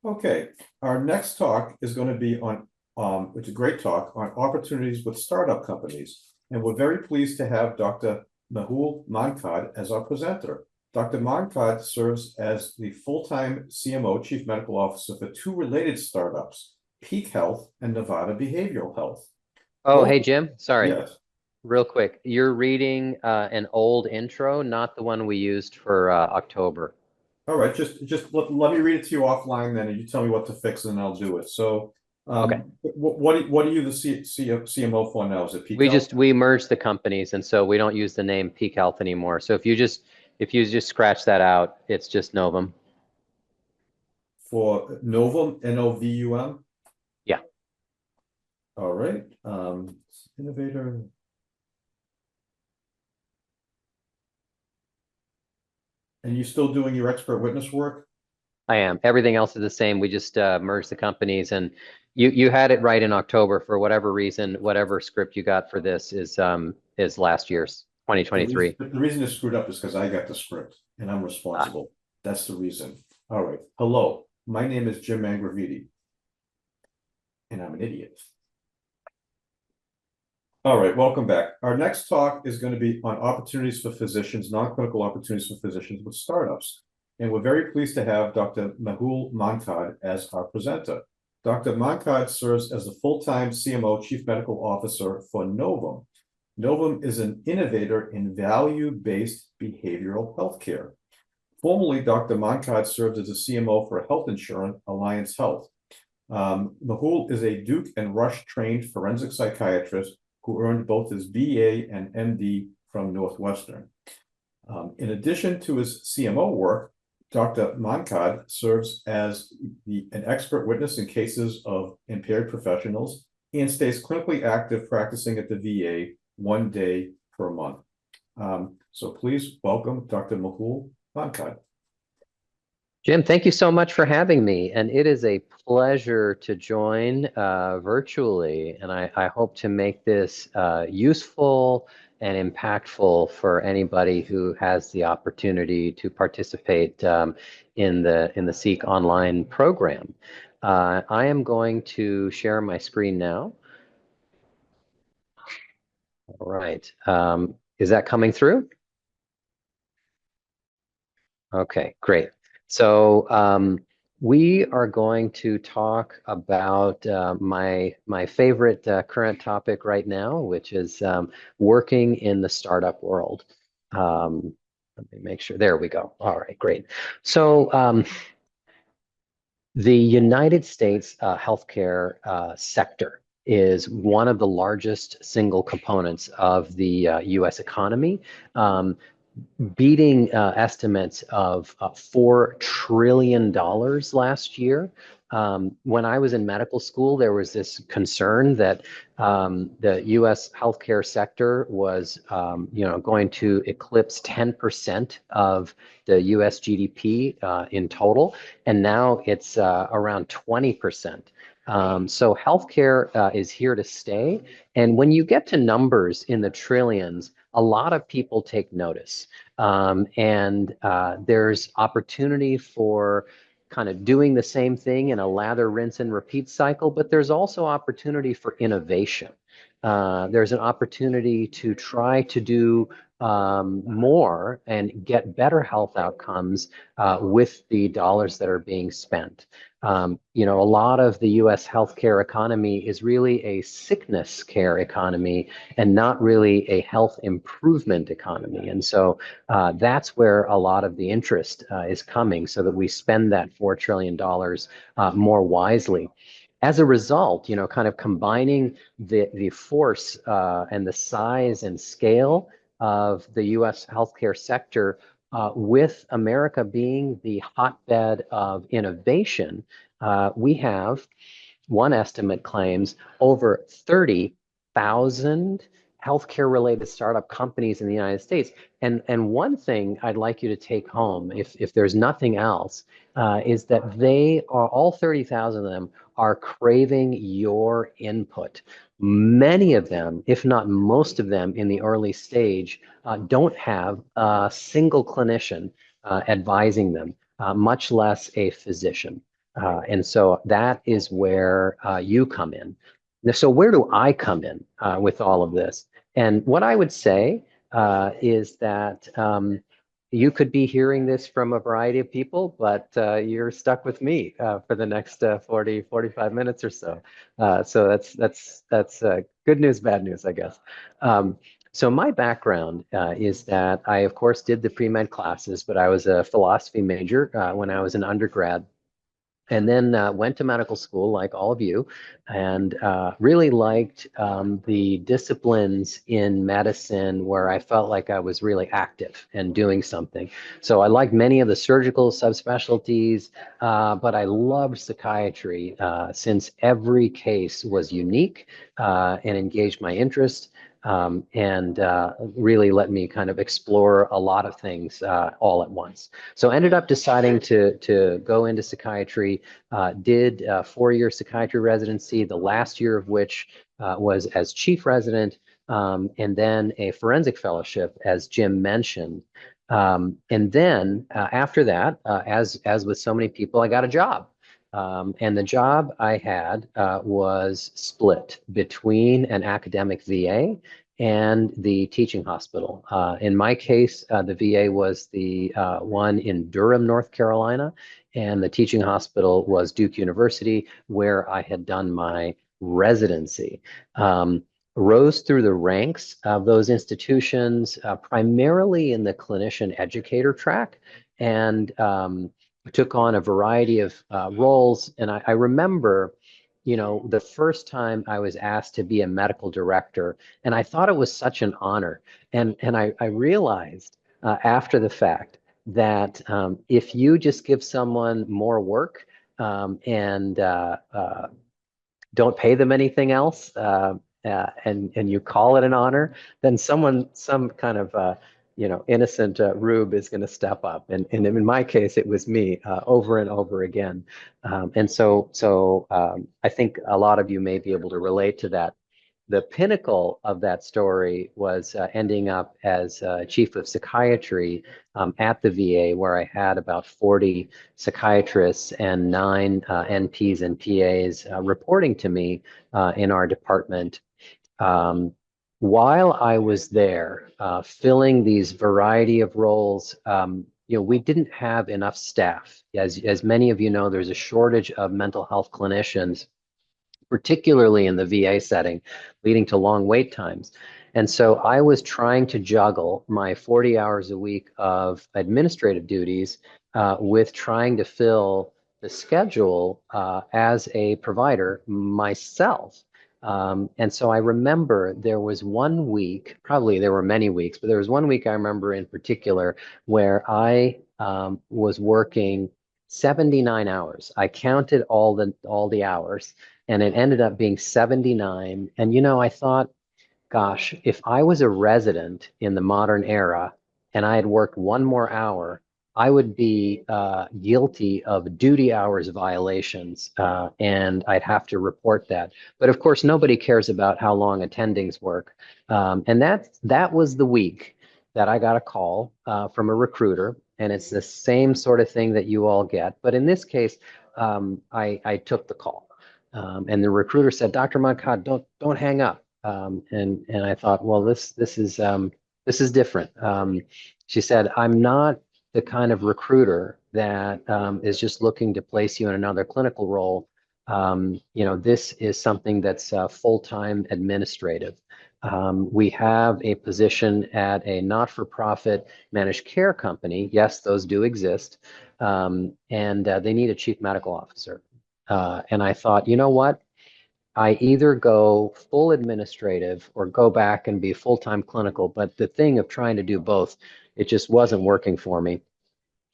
Okay, our next talk is going to be on, it's a great talk on opportunities with startup companies. And we're very pleased to have Dr. Mehul Mankad as our presenter. Dr. Mankad serves as the full-time CMO, Chief Medical Officer for two related startups, Peak Health and Nevada Behavioral Health. Oh, Both, hey, Jim. Sorry, yes. real quick. You're reading an old intro, not the one we used for October. All right, just let me read it to you offline then, and you tell me what to fix, and then I'll do it. So, Okay. what are you the CMO for now? Is it Peak We Health? just we merged the companies, and so we don't use the name Peak Health anymore. So if you just scratch that out, it's just Novum. For Novum, Novum. Yeah. All right. Innovator. And you still doing your expert witness work? I am. Everything else is the same. We just merged the companies, and you had it right in October for whatever reason. Whatever script you got for this is last year's The reason 2023. the reason it's screwed up is because I got the script and I'm Ah, responsible. That's the reason. All right. Hello, my name is Jim Mangraviti, and I'm an idiot. All right, welcome back. Our next talk is going to be on opportunities for physicians, non-clinical opportunities for physicians with startups. And we're very pleased to have Dr. Mehul Mankad as our presenter. Dr. Mankad serves as the full-time CMO, Chief Medical Officer for Novum. Novum is an innovator in value-based behavioral healthcare. Formerly, Dr. Mankad served as a CMO for health insurance, Alliance Health. Mehul is a Duke and Rush trained forensic psychiatrist who earned both his BA and MD from Northwestern. In addition to his CMO work, Dr. Mankad serves as an expert witness in cases of impaired professionals and stays clinically active practicing at the VA 1 day per month. So please welcome Dr. Mehul Mankad. Jim, thank you so much for having me. And it is a pleasure to join virtually. And I hope to make this useful and impactful for anybody who has the opportunity to participate in the Seek Online program. I am going to share my screen now. All right. Is that coming through? Okay, great. So we are going to talk about my favorite current topic right now, which is working in the startup world. Let me make sure. There we go. All right, great. So the United States healthcare sector is one of the largest single components of the U.S. economy. Beating estimates of $4 trillion last year. When I was in medical school, there was this concern that the U.S. healthcare sector was, going to eclipse 10% of the U.S. GDP in total, and now it's around 20%. So healthcare is here to stay, and when you get to numbers in the trillions, a lot of people take notice. And there's opportunity for kind of doing the same thing in a lather, rinse, and repeat cycle, but there's also opportunity for innovation. There's an opportunity to try to do more and get better health outcomes with the dollars that are being spent. A lot of the US healthcare economy is really a sickness care economy and not really a health improvement economy. And so that's where a lot of the interest is coming so that we spend that $4 trillion more wisely. As a result, kind of combining the force and the size and scale of the US healthcare sector with America being the hotbed of innovation, we have, one estimate claims, over 30,000 healthcare related startup companies in the United States. And one thing I'd like you to take home, if there's nothing else, is that they are, all 30,000 of them are craving your input. Many of them, if not most of them in the early stage, don't have a single clinician advising them, much less a physician. And so that is where you come in. So where do I come in with all of this? And what I would say is that you could be hearing this from a variety of people, but you're stuck with me for the next 40, 45 minutes or so. So that's good news, bad news, I guess. So my background is that I, of course, did the pre-med classes, but I was a philosophy major when I was an undergrad, and then went to medical school like all of you, and really liked the disciplines in medicine where I felt like I was really active and doing something. So I liked many of the surgical subspecialties, but I loved psychiatry since every case was unique and engaged my interest. And really let me kind of explore a lot of things all at once. So ended up deciding to go into psychiatry, did a 4-year psychiatry residency, the last year of which was as chief resident, and then a forensic fellowship, as Jim mentioned. And then after that, as with so many people, I got a job. And the job I had was split between an academic VA and the teaching hospital. In my case, the VA was the one in Durham, North Carolina, and the teaching hospital was Duke University, where I had done my residency. Rose through the ranks of those institutions, primarily in the clinician educator track, and took on a variety of roles. And I remember, the first time I was asked to be a medical director, and I thought it was such an honor. And I realized after the fact that if you just give someone more work and don't pay them anything else, and you call it an honor, then some kind of innocent rube is going to step up. And in my case, it was me over and over again. And so I think a lot of you may be able to relate to that. The pinnacle of that story was ending up as chief of psychiatry at the VA, where I had about 40 psychiatrists and 9 NPs and PAs reporting to me in our department. While I was there, filling these variety of roles, we didn't have enough staff. As many of you know, there's a shortage of mental health clinicians, particularly in the VA setting, leading to long wait times. And so I was trying to juggle my 40 hours a week of administrative duties with trying to fill the schedule as a provider myself. And so I remember there was one week, probably there were many weeks, but there was one week I remember in particular where I was working 79 hours. I counted all the hours, and it ended up being 79. And I thought, gosh, if I was a resident in the modern era and I had worked one more hour, I would be guilty of duty hours violations, and I'd have to report that. But of course, nobody cares about how long attendings work. And that was the week that I got a call from a recruiter, and it's the same sort of thing that you all get. But in this case, I took the call. And the recruiter said, "Dr. Moncada, don't hang up." And I thought, well, this is different. She said, "I'm not the kind of recruiter that is just looking to place you in another clinical role. This is something that's full-time administrative. We have a position at a not-for-profit managed care company. Yes, those do exist. And they need a chief medical officer." And I thought, you know what? I either go full administrative or go back and be full-time clinical. But the thing of trying to do both, it just wasn't working for me.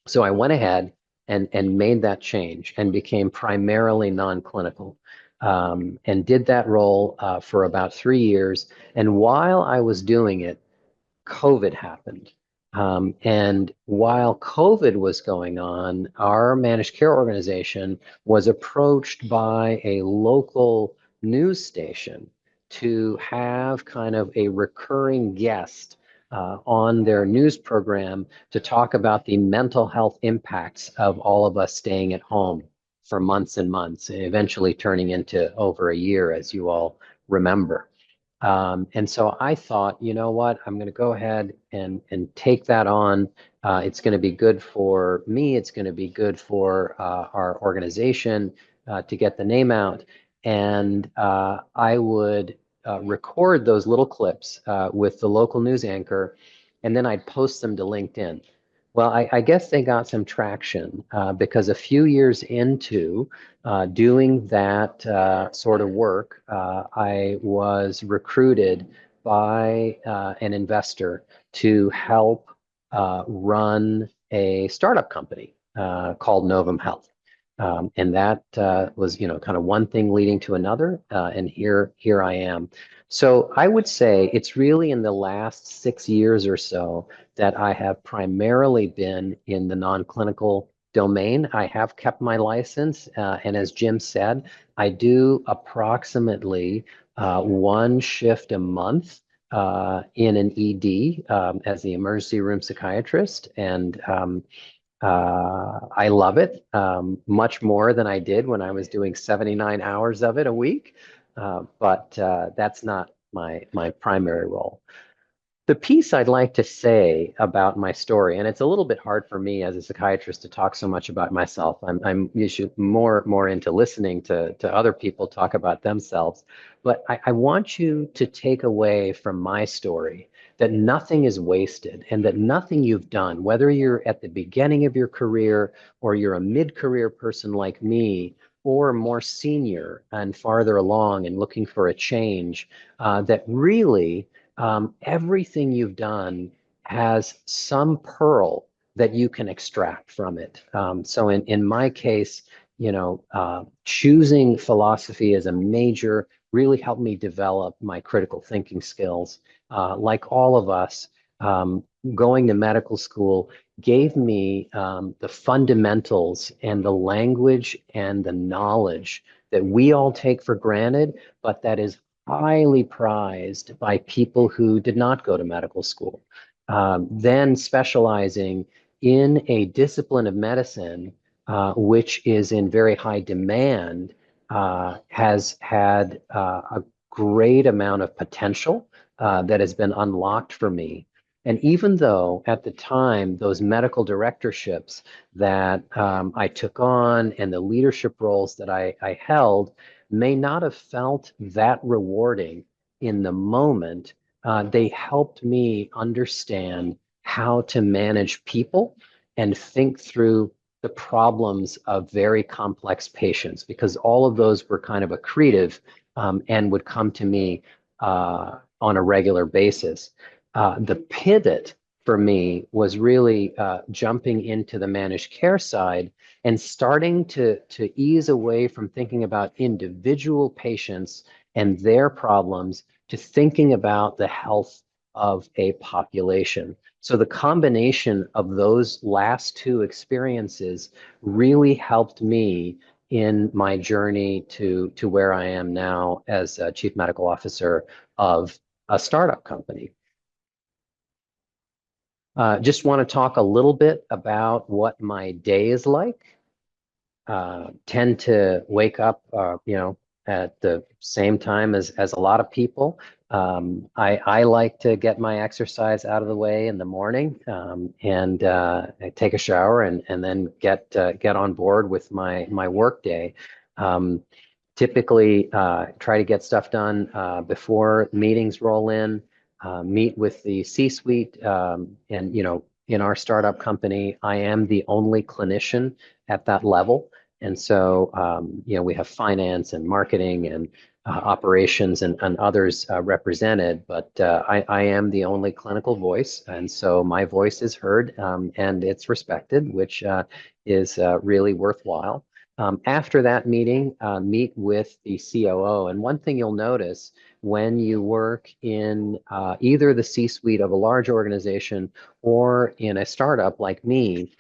So I went ahead and made that change and became primarily non-clinical, and did that role for about 3 years. And while I was doing it, COVID happened. And while COVID was going on, our managed care organization was approached by a local news station to have kind of a recurring guest on their news program to talk about the mental health impacts of all of us staying at home. for months and months, eventually turning into over a year, as you all remember. And so I thought, you know what, I'm going to go ahead and take that on. It's going to be good for me. It's going to be good for our organization to get the name out. And I would record those little clips with the local news anchor, and then I'd post them to LinkedIn. Well, I guess they got some traction because a few years into doing that sort of work, I was recruited by an investor to help run a startup company called Novum Health. And that was, you know, kind of one thing leading to another, and here I am. So I would say it's really in the last 6 years or so that I have primarily been in the non-clinical domain. I have kept my license, and as Jim said, I do approximately one shift a month in an ED as the emergency room psychiatrist, and I love it much more than I did when I was doing 79 hours of it a week, but that's not my primary role. The piece I'd like to say about my story, and it's a little bit hard for me as a psychiatrist to talk so much about myself. I'm usually more into listening to other people talk about themselves. But I want you to take away from my story that nothing is wasted and that nothing you've done, whether you're at the beginning of your career or you're a mid-career person like me, or more senior and farther along and looking for a change, that really everything you've done has some pearl that you can extract from it. So in my case, you know, choosing philosophy as a major really helped me develop my critical thinking skills. Like all of us, going to medical school gave me the fundamentals and the language and the knowledge that we all take for granted, but that is highly prized by people who did not go to medical school. Then specializing in a discipline of medicine, which is in very high demand, has had a great amount of potential that has been unlocked for me. And even though at the time, those medical directorships that I took on and the leadership roles that I held may not have felt that rewarding in the moment, they helped me understand how to manage people and think through the problems of very complex patients, because all of those were kind of accretive and would come to me on a regular basis. The pivot for me was really jumping into the managed care side and starting to ease away from thinking about individual patients and their problems to thinking about the health of a population. So the combination of those last two experiences really helped me in my journey to where I am now as a chief medical officer of a startup company. Just want to talk a little bit about what my day is like. Tend to wake up, you know, at the same time as a lot of people. I like to get my exercise out of the way in the morning, and I take a shower and then get on board with my work day. Typically, try to get stuff done before meetings roll in. Meet with the C-suite, and you know, in our startup company, I am the only clinician at that level. And so, you know, we have finance and marketing and operations and others represented, but I am the only clinical voice. And so my voice is heard and it's respected, which is really worthwhile. After that meeting, meet with the COO. And one thing you'll notice when you work in either the C-suite of a large organization or in a startup like me,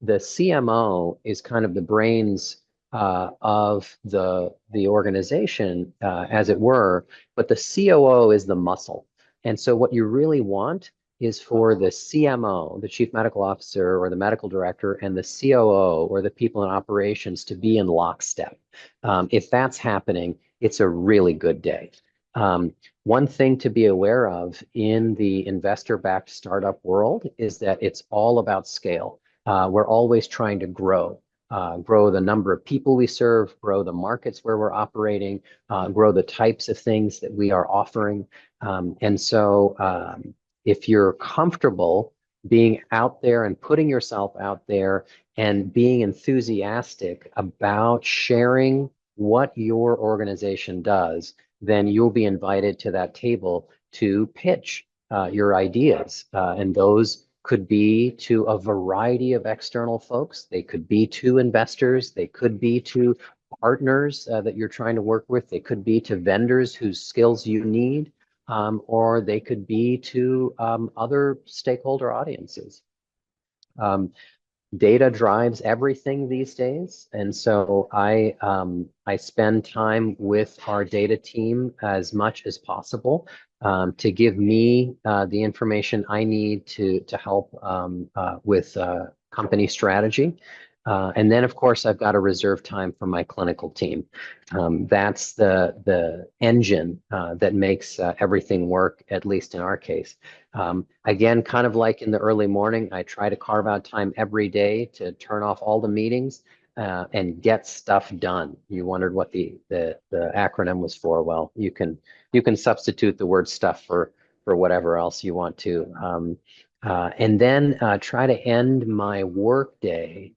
the CMO is kind of the brains of the organization, as it were, but the COO is the muscle. And so what you really want is for the CMO, the chief medical officer, or the medical director, and the COO, or the people in operations, to be in lockstep. If that's happening, it's a really good day. One thing to be aware of in the investor-backed startup world is that it's all about scale. We're always trying to grow the number of people we serve, grow the markets where we're operating, grow the types of things that we are offering. And so if you're comfortable being out there and putting yourself out there and being enthusiastic about sharing what your organization does, then you'll be invited to that table to pitch your ideas. And those could be to a variety of external folks. They could be to investors. They could be to partners that you're trying to work with. They could be to vendors whose skills you need, or they could be to other stakeholder audiences. Data drives everything these days, and so I spend time with our data team as much as possible to give me the information I need to help with company strategy. And then, of course, I've got to reserve time for my clinical team. That's the engine that makes everything work, at least in our case. Again, kind of like in the early morning, I try to carve out time every day to turn off all the meetings and get stuff done. You wondered what the acronym was for. Well, you can substitute the word stuff for whatever else you want to. And then try to end my work day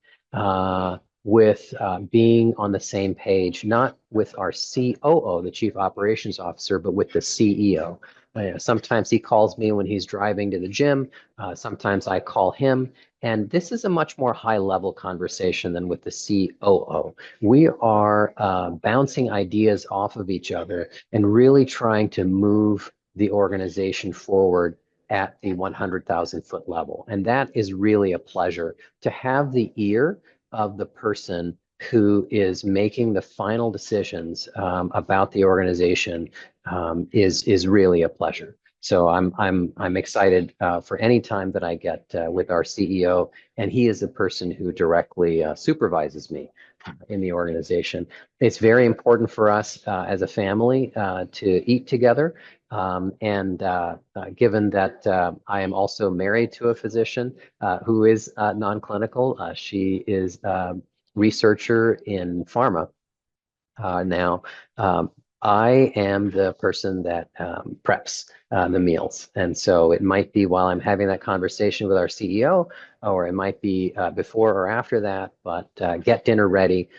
with being on the same page, not with our COO, the Chief Operations Officer, but with the CEO. Sometimes he calls me when he's driving to the gym. Sometimes I call him. And this is a much more high-level conversation than with the COO. We are bouncing ideas off of each other and really trying to move the organization forward at the 100,000-foot level. And that is really a pleasure. To have the ear of the person who is making the final decisions about the organization is really a pleasure. So I'm excited for any time that I get with our CEO, and he is the person who directly supervises me in the organization. It's very important for us as a family to eat together. And given that I am also married to a physician who is non-clinical, she is a researcher in pharma now. I am the person that preps the meals. And so it might be while I'm having that conversation with our CEO, or it might be before or after that, but get dinner ready,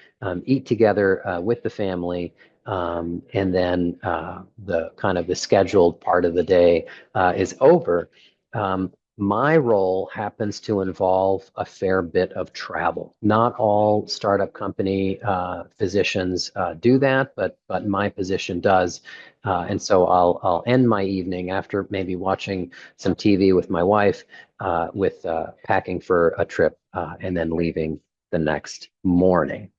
eat together with the family, and then the kind of the scheduled part of the day is over. My role happens to involve a fair bit of travel. Not all startup company physicians do that, but my position does. And so I'll end my evening after maybe watching some TV with my wife with packing for a trip and then leaving the next morning.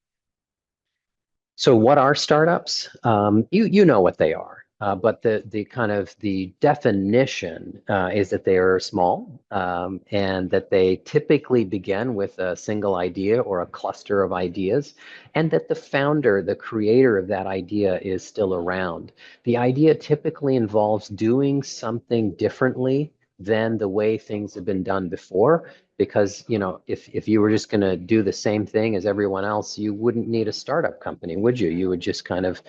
So what are startups? You know what they are. But the kind of the definition is that they are small and that they typically begin with a single idea or a cluster of ideas, and that the founder, the creator of that idea, is still around. The idea typically involves doing something differently than the way things have been done before. Because, you know, if you were just going to do the same thing as everyone else, you wouldn't need a startup company, would you? You would just kind of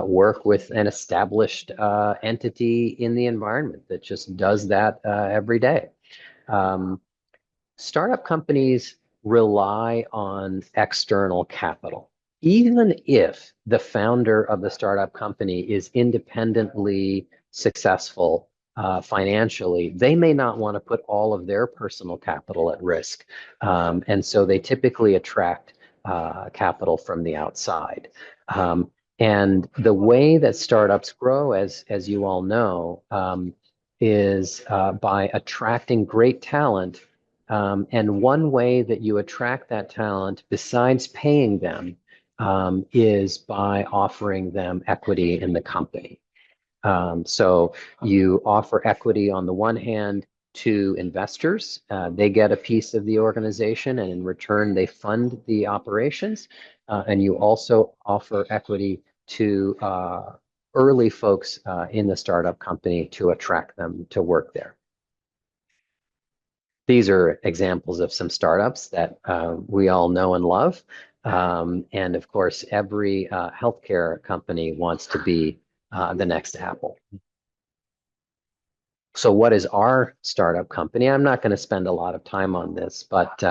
work with an established entity in the environment that just does that every day. Startup companies rely on external capital. Even if the founder of the startup company is independently successful financially, they may not want to put all of their personal capital at risk. And so they typically attract capital from the outside. And the way that startups grow, as you all know, is by attracting great talent. And one way that you attract that talent, besides paying them, is by offering them equity in the company. So you offer equity on the one hand to investors. They get a piece of the organization, and in return, they fund the operations. And you also offer equity to early folks in the startup company to attract them to work there. These are examples of some startups that we all know and love. And of course, every healthcare company wants to be the next Apple. So what is our startup company? I'm not going to spend a lot of time on this, but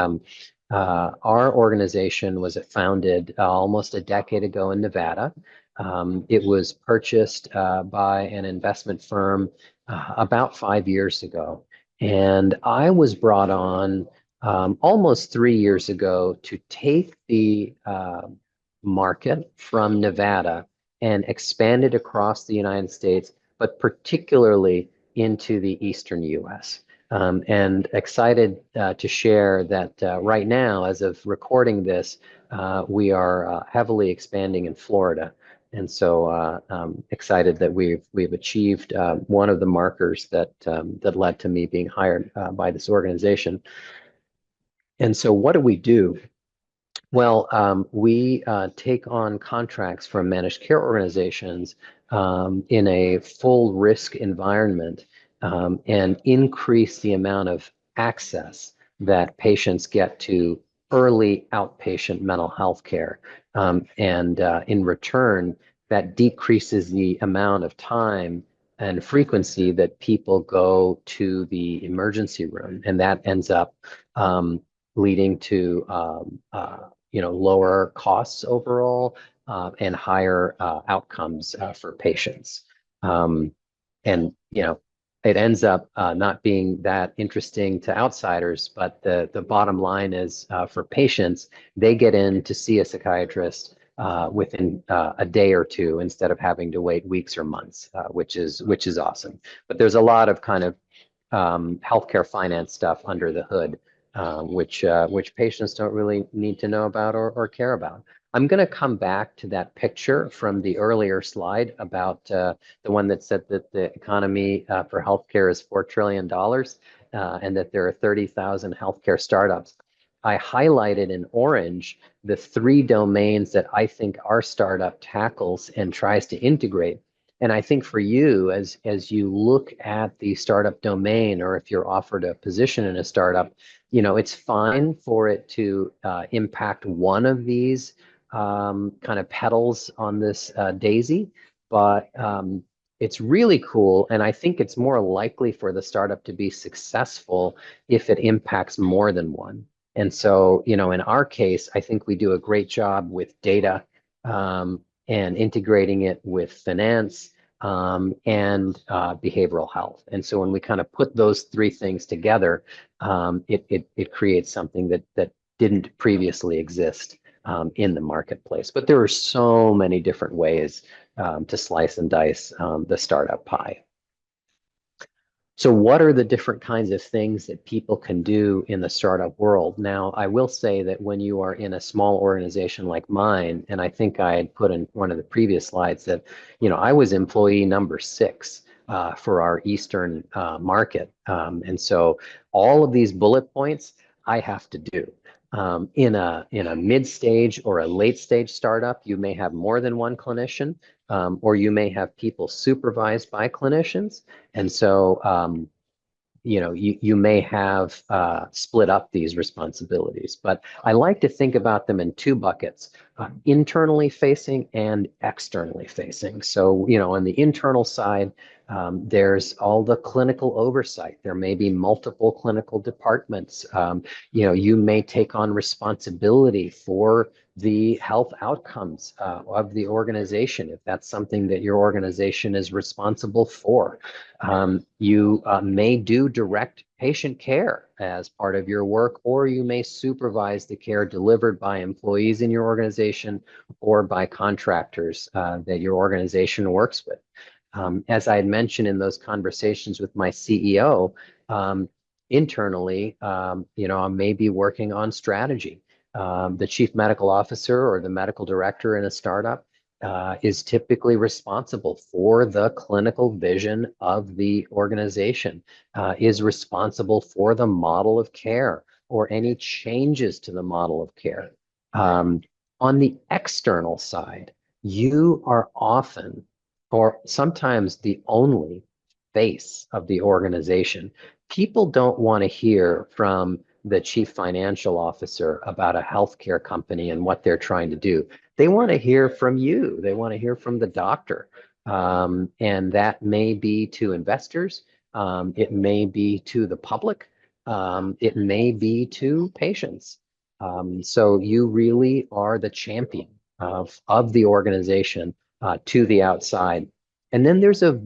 our organization was founded almost a decade ago in Nevada. It was purchased by an investment firm about 5 years ago. And I was brought on almost 3 years ago to take the market from Nevada and expand it across the United States, but particularly into the Eastern US. And excited to share that right now, as of recording this, we are heavily expanding in Florida. And so excited that we've achieved one of the markers that led to me being hired by this organization. And so what do we do? Well, we take on contracts from managed care organizations in a full risk environment and increase the amount of access that patients get to early outpatient mental health care. And in return, that decreases the amount of time and frequency that people go to the emergency room. And that ends up leading to lower costs overall and higher outcomes for patients. And it ends up not being that interesting to outsiders, but the bottom line is for patients, they get in to see a psychiatrist within a day or two instead of having to wait weeks or months, which is awesome. But there's a lot of kind of healthcare finance stuff under the hood, which patients don't really need to know about or care about. I'm going to come back to that picture from the earlier slide about the one that said that the economy for healthcare is $4 trillion and that there are 30,000 healthcare startups. I highlighted in orange the 3 domains that I think our startup tackles and tries to integrate. And I think for you, as you look at the startup domain, or if you're offered a position in a startup, it's fine for it to impact one of these kind of petals on this daisy, but it's really cool. And I think it's more likely for the startup to be successful if it impacts more than one. And so, in our case, I think we do a great job with data and integrating it with finance and behavioral health. And so when we kind of put those 3 things together, it creates something that didn't previously exist in the marketplace. But there are so many different ways to slice and dice the startup pie. So what are the different kinds of things that people can do in the startup world? Now, I will say that when you are in a small organization like mine, and I think I had put in one of the previous slides that, I was employee number 6 for our Eastern market. And so all of these bullet points I have to do. In a mid-stage or a late-stage startup, you may have more than one clinician, or you may have people supervised by clinicians. And so, you may have split up these responsibilities. But I like to think about them in 2 buckets, internally facing and externally facing. So, on the internal side, there's all the clinical oversight. There may be multiple clinical departments. You may take on responsibility for the health outcomes of the organization, if that's something that your organization is responsible for. You may do direct patient care as part of your work, or you may supervise the care delivered by employees in your organization or by contractors that your organization works with. As I had mentioned in those conversations with my CEO, internally, I may be working on strategy. The chief medical officer or the medical director in a startup is typically responsible for the clinical vision of the organization, is responsible for the model of care or any changes to the model of care. On the external side, you are often, or sometimes the only face of the organization. People don't want to hear from the chief financial officer about a healthcare company and what they're trying to do. They want to hear from you. They want to hear from the doctor. And that may be to investors. It may be to the public. It may be to patients. So you really are the champion of the organization to the outside. And then there's a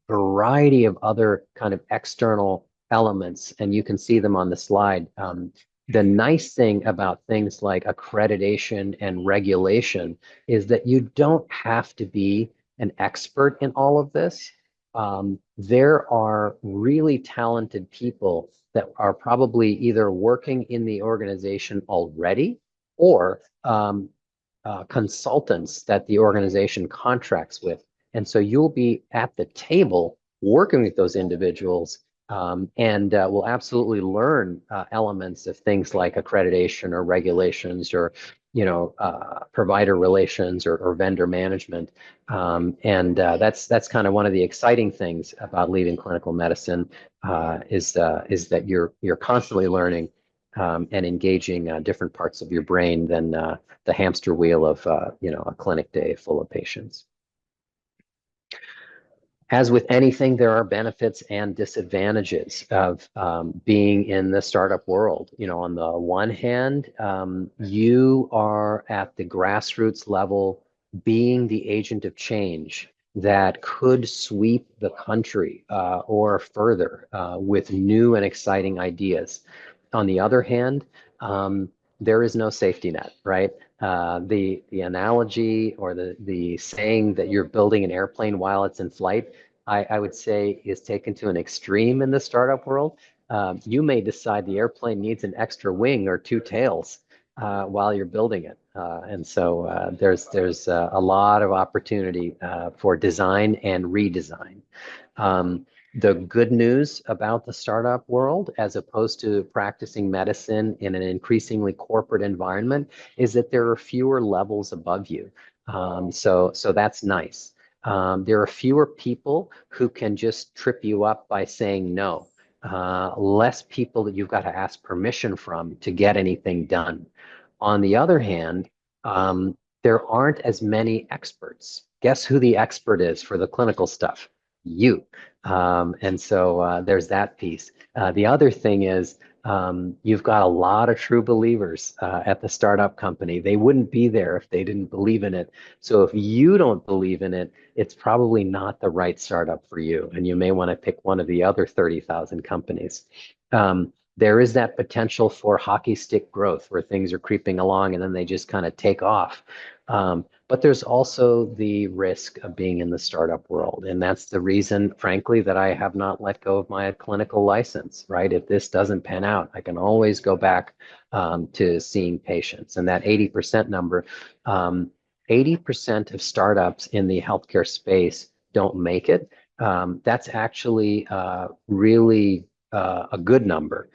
variety of other kind of external elements, and you can see them on the slide. The nice thing about things like accreditation and regulation is that you don't have to be an expert in all of this. There are really talented people that are probably either working in the organization already or consultants that the organization contracts with. And so you'll be at the table working with those individuals and will absolutely learn elements of things like accreditation or regulations or provider relations or vendor management. That's kind of one of the exciting things about leaving clinical medicine is that you're constantly learning and engaging different parts of your brain than the hamster wheel of a clinic day full of patients. As with anything, there are benefits and disadvantages of being in the startup world. On the one hand, you are at the grassroots level being the agent of change that could sweep the country or further with new and exciting ideas. On the other hand, there is no safety net, right? The analogy or the saying that you're building an airplane while it's in flight, I would say is taken to an extreme in the startup world. You may decide the airplane needs an extra wing or two tails while you're building it. And so there's a lot of opportunity for design and redesign. The good news about the startup world, as opposed to practicing medicine in an increasingly corporate environment, is that there are fewer levels above you. So that's nice. There are fewer people who can just trip you up by saying no. Less people that you've got to ask permission from to get anything done. On the other hand, there aren't as many experts. Guess who the expert is for the clinical stuff? You. And so there's that piece. The other thing is you've got a lot of true believers at the startup company. They wouldn't be there if they didn't believe in it. So if you don't believe in it, it's probably not the right startup for you. And you may want to pick one of the other 30,000 companies. There is that potential for hockey stick growth where things are creeping along and then they just kind of take off. But there's also the risk of being in the startup world. And that's the reason, frankly, that I have not let go of my clinical license, right? If this doesn't pan out, I can always go back to seeing patients. And that 80% number, 80% of startups in the healthcare space don't make it. That's actually really a good number.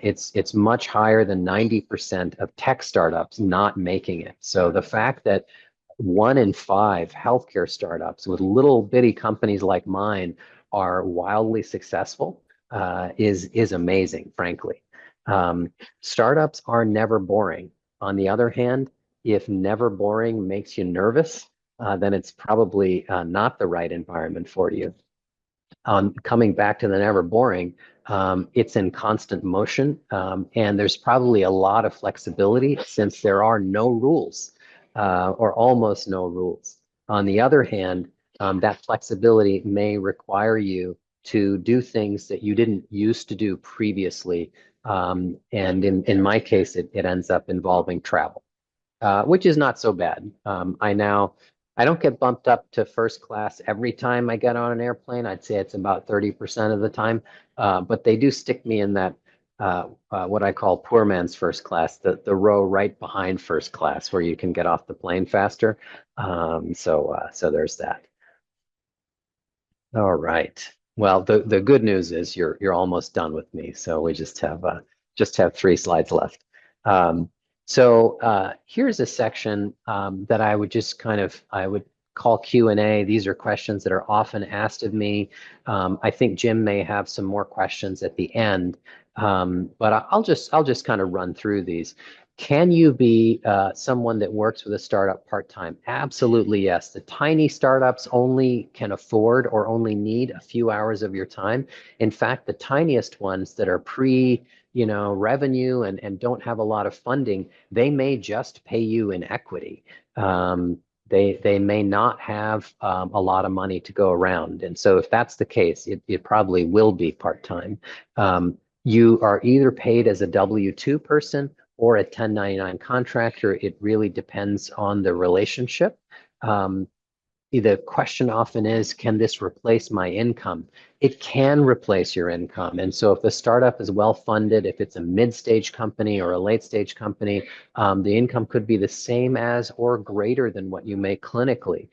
It's much higher than 90% of tech startups not making it. So the fact that 1 in 5 healthcare startups with little bitty companies like mine are wildly successful is amazing, frankly. Startups are never boring. On the other hand, if never boring makes you nervous, then it's probably not the right environment for you. Coming back to the never boring, it's in constant motion, and there's probably a lot of flexibility since there are no rules or almost no rules. On the other hand, that flexibility may require you to do things that you didn't used to do previously. And in my case, it ends up involving travel, which is not so bad. I don't get bumped up to first class every time I get on an airplane. I'd say it's about 30% of the time, but they do stick me in that what I call poor man's first class, the row right behind first class where you can get off the plane faster. So there's that. All right. Well, the good news is you're almost done with me, so we just have 3 slides left. Here's a section that I would just I would call Q&A. These are questions that are often asked of me. I think Jim may have some more questions at the end, but I'll just kind of run through these. Can you be someone that works with a startup part-time? Absolutely, yes. The tiny startups only can afford or only need a few hours of your time. In fact, the tiniest ones that are revenue and don't have a lot of funding, they may just pay you in equity. They may not have a lot of money to go around. And so if that's the case, it probably will be part-time. You are either paid as a W-2 person or a 1099 contractor. It really depends on the relationship. The question often is, can this replace my income? It can replace your income. And so if the startup is well funded, if it's a mid-stage company or a late-stage company, the income could be the same as or greater than what you make clinically.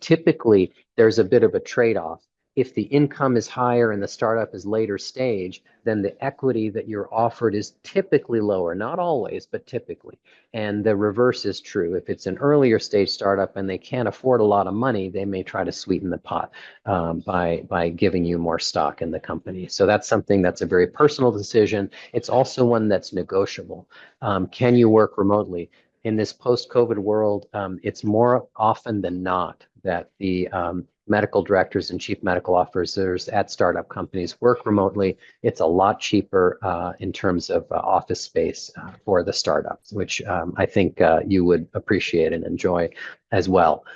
Typically, there's a bit of a trade-off. If the income is higher and the startup is later stage, then the equity that you're offered is typically lower, not always, but typically. And the reverse is true. If it's an earlier stage startup and they can't afford a lot of money, they may try to sweeten the pot by giving you more stock in the company. So that's something that's a very personal decision. It's also one that's negotiable. Can you work remotely? In this post-COVID world, it's more often than not that the medical directors and chief medical officers at startup companies work remotely. It's a lot cheaper in terms of office space for the startups, which I think you would appreciate and enjoy as well.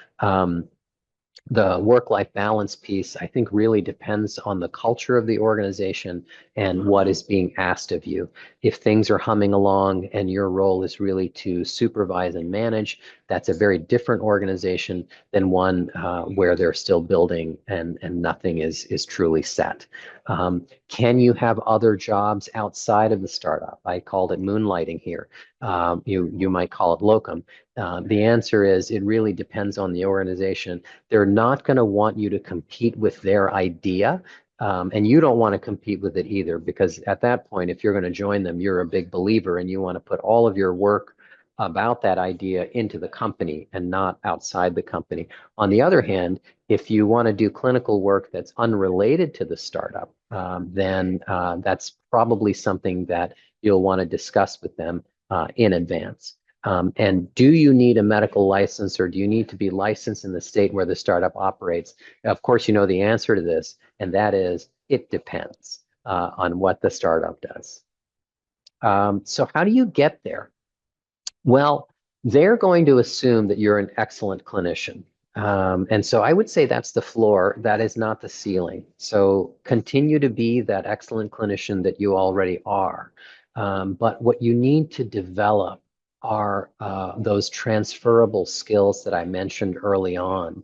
The work-life balance piece, I think, really depends on the culture of the organization and what is being asked of you. If things are humming along and your role is really to supervise and manage, that's a very different organization than one where they're still building and nothing is truly set. Can you have other jobs outside of the startup? I called it moonlighting here. You might call it locum. The answer is it really depends on the organization. They're not going to want you to compete with their idea. And you don't want to compete with it either, because at that point, if you're going to join them, you're a big believer and you want to put all of your work about that idea into the company and not outside the company. On the other hand, if you want to do clinical work that's unrelated to the startup, then that's probably something that you'll want to discuss with them in advance. And do you need a medical license, or do you need to be licensed in the state where the startup operates? Of course, you know the answer to this, and that is it depends on what the startup does. So how do you get there? Well, they're going to assume that you're an excellent clinician. And so I would say that's the floor. That is not the ceiling. So continue to be that excellent clinician that you already are. But what you need to develop are those transferable skills that I mentioned early on.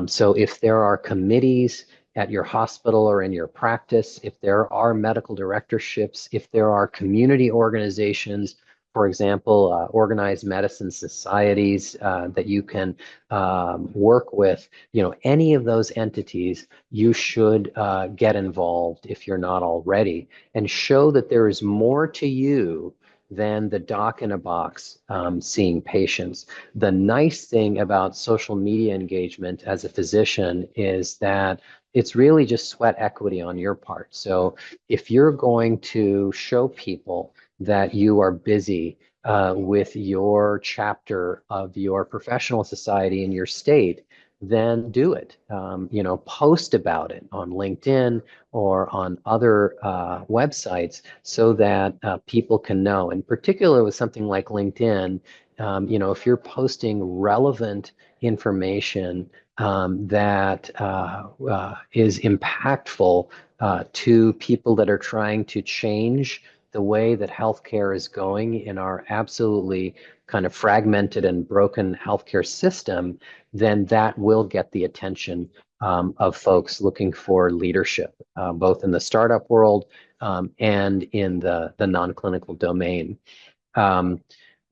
So if there are committees at your hospital or in your practice, if there are medical directorships, if there are community organizations, for example, organized medicine societies that you can work with, any of those entities, you should get involved if you're not already, and show that there is more to you than the doc in a box seeing patients. The nice thing about social media engagement as a physician is that it's really just sweat equity on your part. So if you're going to show people that you are busy with your chapter of your professional society in your state, then do it. Post about it on LinkedIn or on other websites so that people can know. In particular, with something like LinkedIn, if you're posting relevant information that is impactful to people that are trying to change the way that healthcare is going in our absolutely kind of fragmented and broken healthcare system, then that will get the attention of folks looking for leadership, both in the startup world and in the non-clinical domain.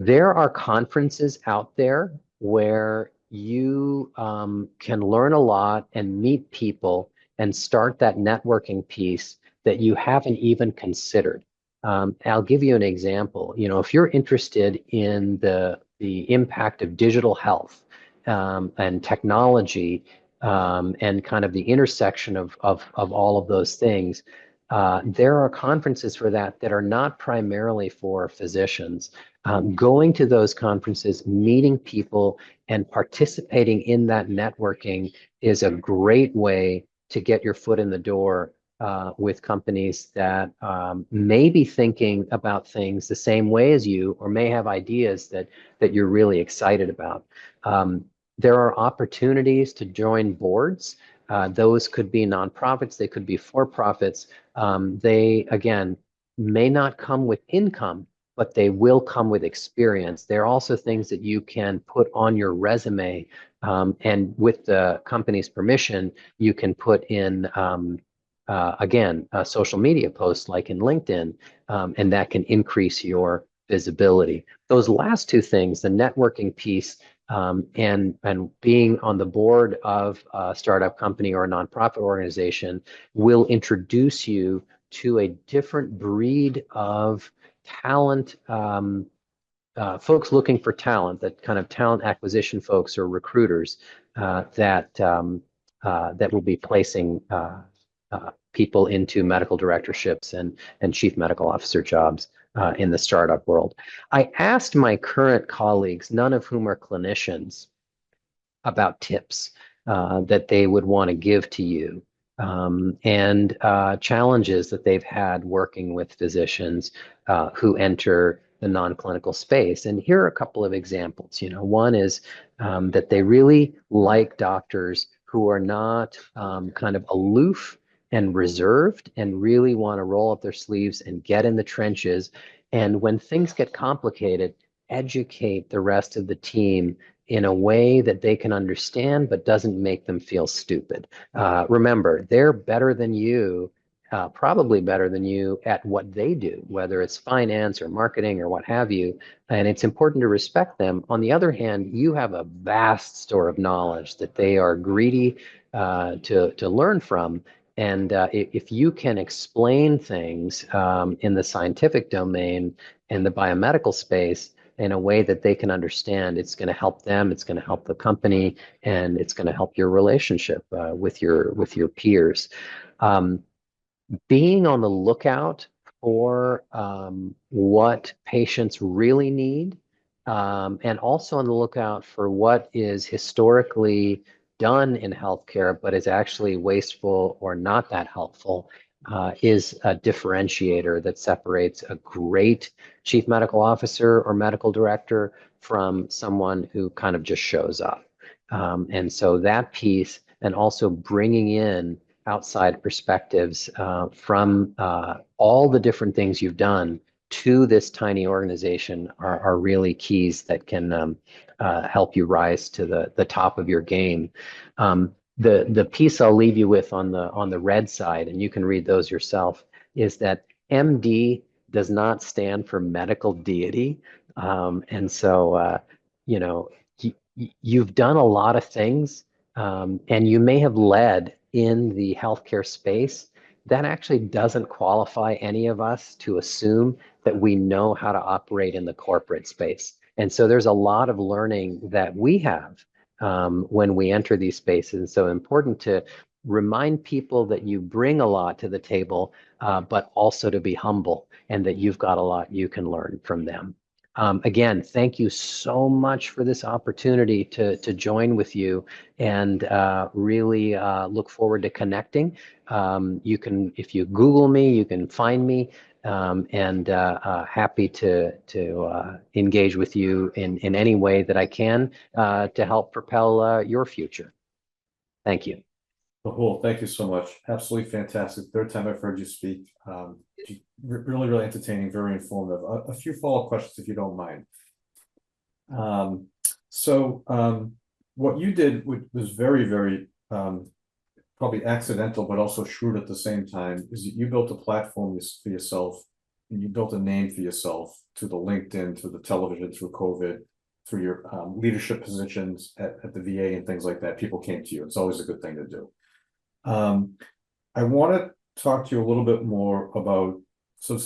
There are conferences out there where you can learn a lot and meet people and start that networking piece that you haven't even considered. I'll give you an example. You know, if you're interested in the impact of digital health and technology and kind of the intersection of all of those things, there are conferences for that that are not primarily for physicians. Going to those conferences, meeting people, and participating in that networking is a great way to get your foot in the door with companies that may be thinking about things the same way as you, or may have ideas that you're really excited about. There are opportunities to join boards. Those could be nonprofits, they could be for-profits. They, again, may not come with income, but they will come with experience. They're also things that you can put on your resume, and with the company's permission, you can put in, again, a social media post like in LinkedIn, and that can increase your visibility. Those last two things, the networking piece and being on the board of a startup company or a nonprofit organization, will introduce you to a different breed of talent, folks looking for talent, that kind of talent acquisition folks or recruiters that will be placing people into medical directorships and chief medical officer jobs in the startup world. I asked my current colleagues, none of whom are clinicians, about tips that they would want to give to you and challenges that they've had working with physicians who enter the non-clinical space. And here are a couple of examples. You know, one is that they really like doctors who are not kind of aloof and reserved and really want to roll up their sleeves and get in the trenches. And when things get complicated, educate the rest of the team in a way that they can understand, but doesn't make them feel stupid. Remember, they're better than you, probably better than you at what they do, whether it's finance or marketing or what have you, and it's important to respect them. On the other hand, you have a vast store of knowledge that they are greedy to learn from. And if you can explain things in the scientific domain and the biomedical space in a way that they can understand, it's going to help them, it's going to help the company, and it's going to help your relationship with your peers. Being on the lookout for what patients really need, and also on the lookout for what is historically done in healthcare but is actually wasteful or not that helpful, is a differentiator that separates a great chief medical officer or medical director from someone who kind of just shows up. And so that piece, and also bringing in outside perspectives from all the different things you've done to this tiny organization, are really keys that can help you rise to the top of your game. The piece I'll leave you with on the red side, and you can read those yourself, is that MD does not stand for medical deity. And so, you know, you've done a lot of things, and you may have led in the healthcare space. That actually doesn't qualify any of us to assume that we know how to operate in the corporate space. And so there's a lot of learning that we have when we enter these spaces. So important to remind people that you bring a lot to the table, but also to be humble and that you've got a lot you can learn from them. Again, thank you so much for this opportunity to join with you, and really look forward to connecting. You can, if you Google me, you can find me, and happy to engage with you in any way that I can to help propel your future. Thank you. Mehul, thank you so much. Absolutely fantastic. Third time I've heard you speak. Really, really entertaining, very informative. A few follow-up questions, if you don't mind. What you did was very, very probably accidental, but also shrewd at the same time, is that you built a platform for yourself, and you built a name for yourself through the LinkedIn, through the television, through COVID, through your leadership positions at the VA and things like that. People came to you. It's always a good thing to do. I want to talk to you a little bit more about, so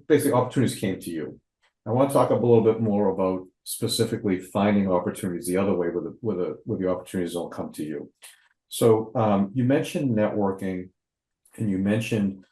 basically opportunities came to you. I want to talk a little bit more about specifically finding opportunities the other way, where the opportunities don't come to you. So you mentioned networking, and you mentioned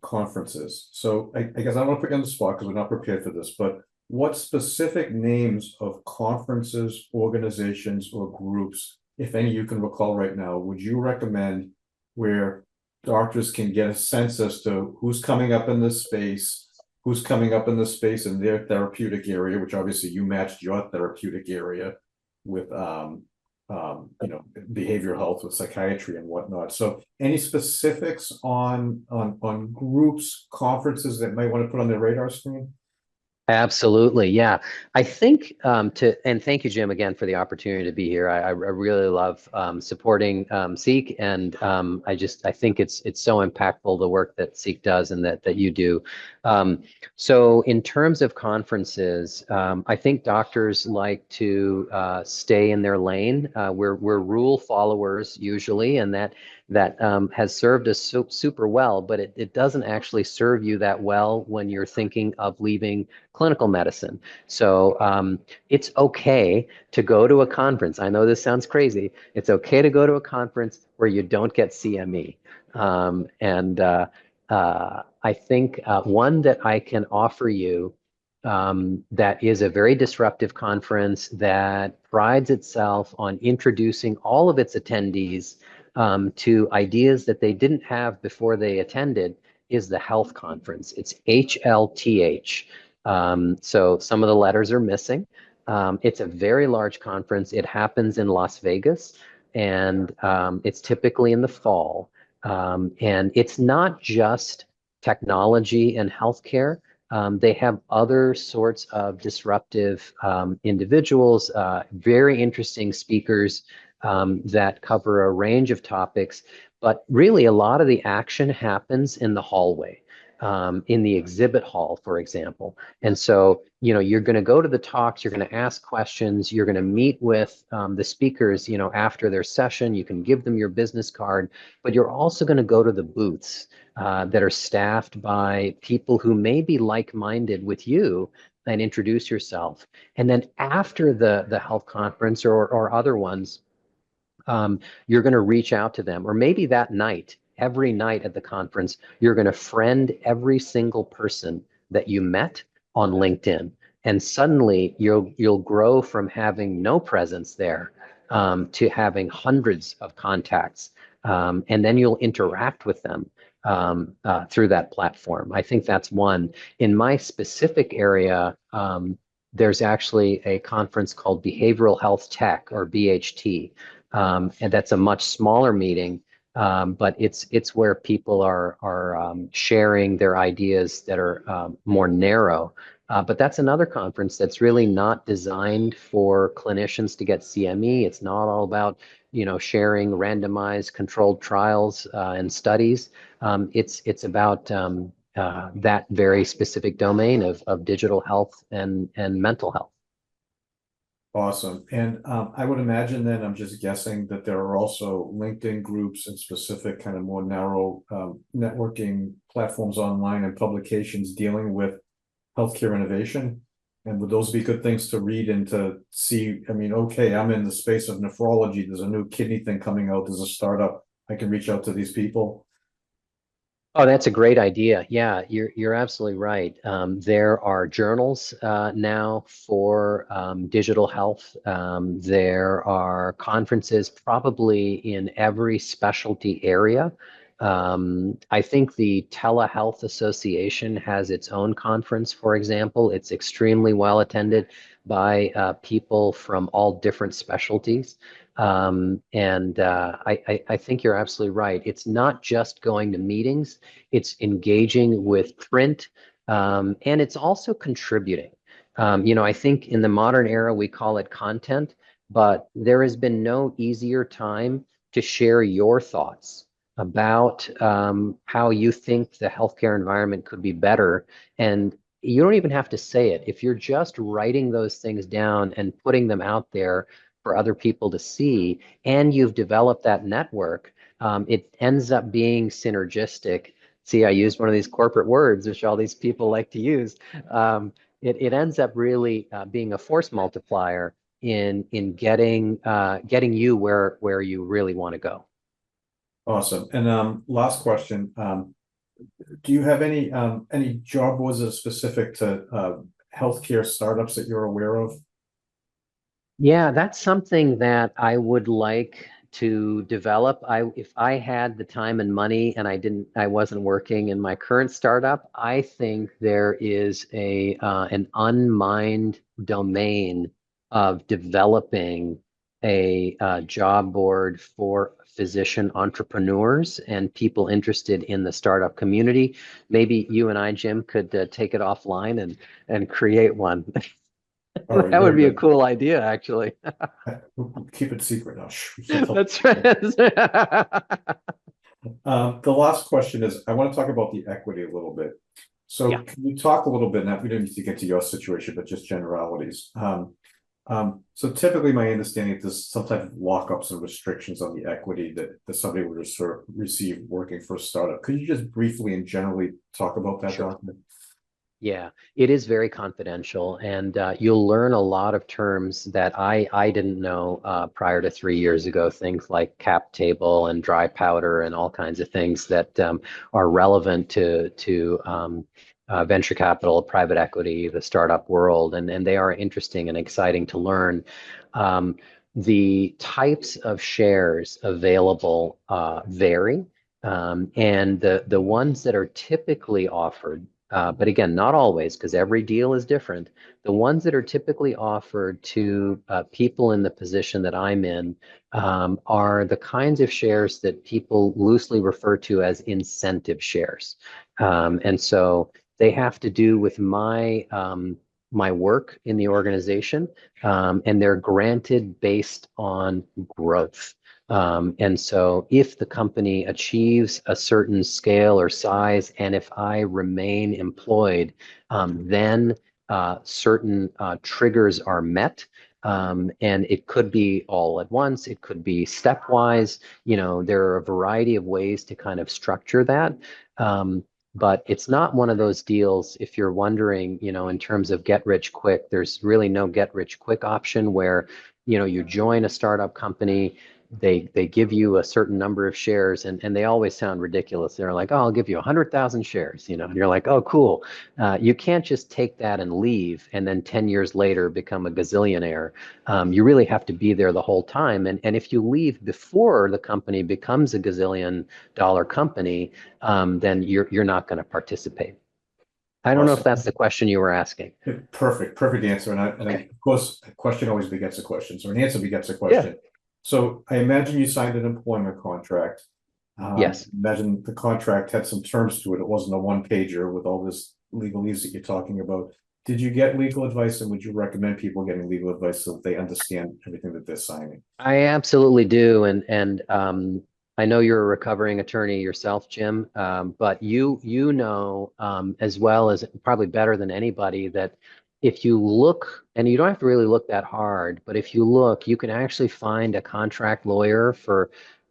conferences. So I guess I don't want to put you on the spot because we're not prepared for this, but what specific names of conferences, organizations, or groups, if any you can recall right now, would you recommend where doctors can get a sense as to who's coming up in this space, who's coming up in this space in their therapeutic area, which obviously you matched your therapeutic area with behavioral health, with psychiatry and whatnot. So any specifics on groups, conferences that might want to put on their radar screen? Absolutely. Yeah. I think and thank you, Jim, again, for the opportunity to be here. I really love supporting Seek, and I think it's so impactful, the work that Seek does and that you do. So in terms of conferences, I think doctors like to stay in their lane. We're rule followers usually, and that has served us super well, but it doesn't actually serve you that well when you're thinking of leaving clinical medicine. So it's okay to go to a conference. I know this sounds crazy. It's okay to go to a conference where you don't get CME. I think one that I can offer you that is a very disruptive conference that prides itself on introducing all of its attendees to ideas that they didn't have before they attended is the health conference. It's HLTH. So some of the letters are missing. It's a very large conference. It happens in Las Vegas, and it's typically in the fall. And it's not just technology and healthcare. They have other sorts of disruptive individuals, very interesting speakers that cover a range of topics. But really, a lot of the action happens in the hallway, in the exhibit hall, for example. And so, you're going to go to the talks, you're going to ask questions, you're going to meet with the speakers, after their session. You can give them your business card, but you're also going to go to the booths that are staffed by people who may be like-minded with you, and introduce yourself. And then after the health conference or other ones, you're going to reach out to them, or maybe that night, every night at the conference, you're going to friend every single person that you met on LinkedIn. And suddenly you'll grow from having no presence there to having hundreds of contacts. And then you'll interact with them through that platform. I think that's one. In my specific area, there's actually a conference called Behavioral Health Tech, or BHT. And that's a much smaller meeting, but it's where people are sharing their ideas that are more narrow. But that's another conference that's really not designed for clinicians to get CME. It's not all about sharing randomized controlled trials and studies. It's about that very specific domain of digital health and mental health. Awesome. And I would imagine then, I'm just guessing, that there are also LinkedIn groups and specific kind of more narrow networking platforms online and publications dealing with healthcare innovation. And would those be good things to read and to see? I mean, okay, I'm in the space of nephrology. There's a new kidney thing coming out. There's a startup. I can reach out to these people. Oh, that's a great idea. Yeah, you're absolutely right. There are journals now for digital health. There are conferences probably in every specialty area. I think the Telehealth Association has its own conference, for example. It's extremely well attended by people from all different specialties. I think you're absolutely right. It's not just going to meetings, it's engaging with print, and it's also contributing. I think in the modern era, we call it content, but there has been no easier time to share your thoughts about how you think the healthcare environment could be better. And you don't even have to say it. If you're just writing those things down and putting them out there for other people to see, and you've developed that network, it ends up being synergistic. See, I used one of these corporate words, which all these people like to use. It ends up really being a force multiplier in getting you where you really want to go. Awesome. And last question. Do you have any job boards that are specific to healthcare startups that you're aware of? Yeah, that's something that I would like to develop. If I had the time and money and I wasn't working in my current startup, I think there is an unmined domain of developing a job board for physician entrepreneurs and people interested in the startup community. Maybe you and I, Jim, could take it offline and create one. All right, That would very be a good. cool idea, actually. We'll keep it secret now. Shh, we can't tell. That's right. The last question is, I want to talk about the equity a little bit. So Yeah, can you talk a little bit, now we don't need to get to your situation, but just generalities. So typically my understanding is there's some type of lockups and restrictions on the equity that somebody would receive working for a startup. Could you just briefly and generally talk about that, sure. Doctor? Yeah, it is very confidential, and you'll learn a lot of terms that I didn't know prior to 3 years ago. Things like cap table and dry powder and all kinds of things that are relevant to venture capital, private equity, the startup world, and they are interesting and exciting to learn. Um, the types of shares available vary, and the ones that are typically offered, but again, not always, because every deal is different. The ones that are typically offered to people in the position that I'm in are the kinds of shares that people loosely refer to as incentive shares. And so they have to do with my work in the organization, and they're granted based on growth. And so if the company achieves a certain scale or size, and if I remain employed, then certain triggers are met. And it could be all at once, it could be stepwise. There are a variety of ways to kind of structure that. But it's not one of those deals, if you're wondering, in terms of get rich quick, there's really no get rich quick option where, you join a startup company, they give you a certain number of shares, and they always sound ridiculous. They're like, oh, I'll give you 100,000 shares, and you're like, oh, cool. You can't just take that and leave and then 10 years later become a gazillionaire. You really have to be there the whole time. And if you leave before the company becomes a gazillion dollar company, then you're not going to participate. I don't know if Awesome. that's the question you were asking. Perfect answer. Okay. Of course, a question always begets a question, so an answer begets a Yeah. question. So I imagine you signed an employment contract. Yes. Imagine the contract had some terms to it. It wasn't a one pager with all this legalese that you're talking about. Did you get legal advice, and would you recommend people getting legal advice so that they understand everything that they're signing? I absolutely do, and I know you're a recovering attorney yourself, Jim, but you know as well as probably better than anybody that if you look, and you don't have to really look that hard, but if you look, you can actually find a contract lawyer for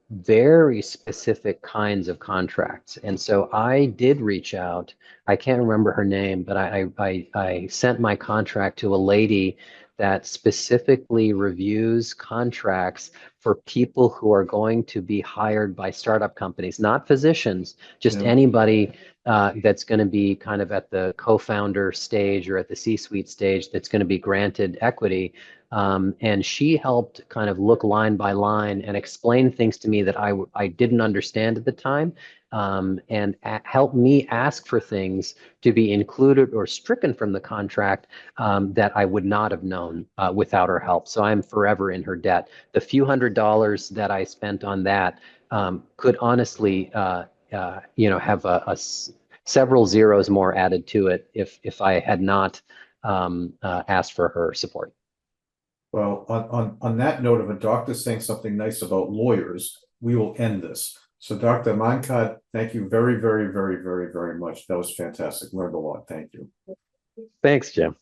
very specific kinds of contracts. And so I did reach out. I can't remember her name, but I sent my contract to a lady that specifically reviews contracts for people who are going to be hired by startup companies, not physicians, just Yeah. anybody that's going to be kind of at the co-founder stage or at the C-suite stage that's going to be granted equity. And she helped kind of look line by line and explain things to me that I didn't understand at the time, and help me ask for things to be included or stricken from the contract that I would not have known without her help. So I'm forever in her debt. The few $100s that I spent on that could honestly, have several zeros more added to it if I had not asked for her support. Well, on that note of a doctor saying something nice about lawyers, we will end this. So Dr. Mankad, thank you very, very, very, very, very much. That was fantastic. Learned a lot. Thank you. Thanks, Jim.